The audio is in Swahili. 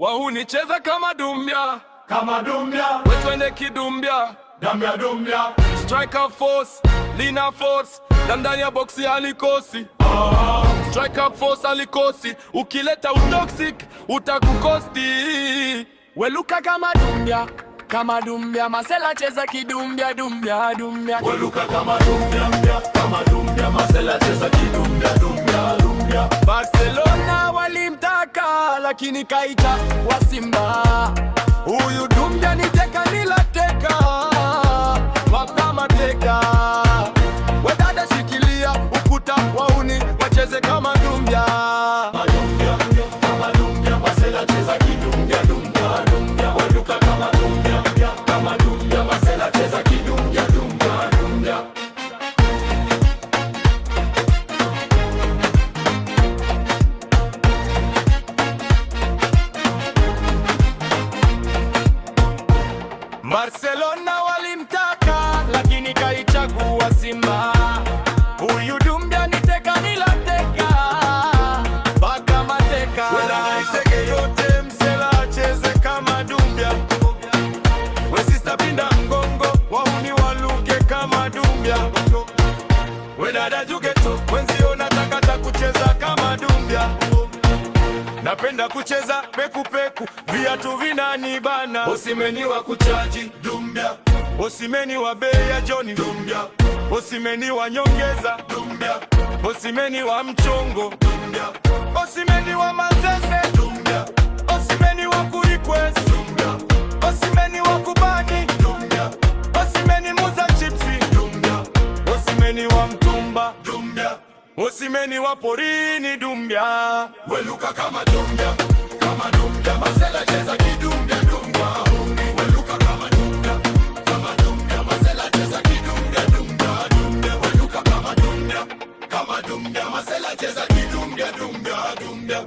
Wahuni cheza kama dumbia, kama dumbia, wetwende kidumbia, dumbia dumbia, striker force, lina force, ndani ya boxi alikosi. Striker force alikosi, ukileta utoxic utakukosti. Weluka kama dumbia, Marcella cheza kidumbia dumbia dumbia. Weluka kama dumbia, Marcella cheza kidumbia dumbia dumbia. Barcelona walimtaka lakini kaita wa Simba. Huyu dumbia ni teka nilateka, wapa mateka. Wedada shikilia ukuta, wahuni wacheze kama dumbia. Kama dumbia, Marcella cheza kidumbia dumbia dumbia. Weluka kama dumbia, Marcella cheza kidumbia dumbia dumbia. Barcelona walimtaka lakini kaichagua Simba. Huyu dumbia ni teka nilateka, baka mateka. Wela iteke yote, Marcella acheze kama dumbia. Wesista pinda mgongo, wahuni waluke kama dumbia. Wedada jugeto, wenzio nataka kucheza kama dumbia. Napenda kucheza peku peku, viatu vinanibana. Osimeni wa kuchaji dumbia, Osimeni wa bei ya Johnny dumbia, Osimeni wa nyongeza dumbia, Osimeni wa mchongo dumbia, Osimeni wa mazese dumbia, Osimeni wa kurequest dumbia, Osimeni wa kubani dumbia, Osimeni muza chipsi dumbia, Osimeni wa mtumba dumbia, Osimeni wa porini dumbia. Weluka kama dumbia, Marcella cheza kidumbia dumbia. Weluka kama dumbia, Marcella cheza kidumbia dumbia dumbia. Weluka kama dumbia, Marcella cheza kidumbia dumbia dumbia.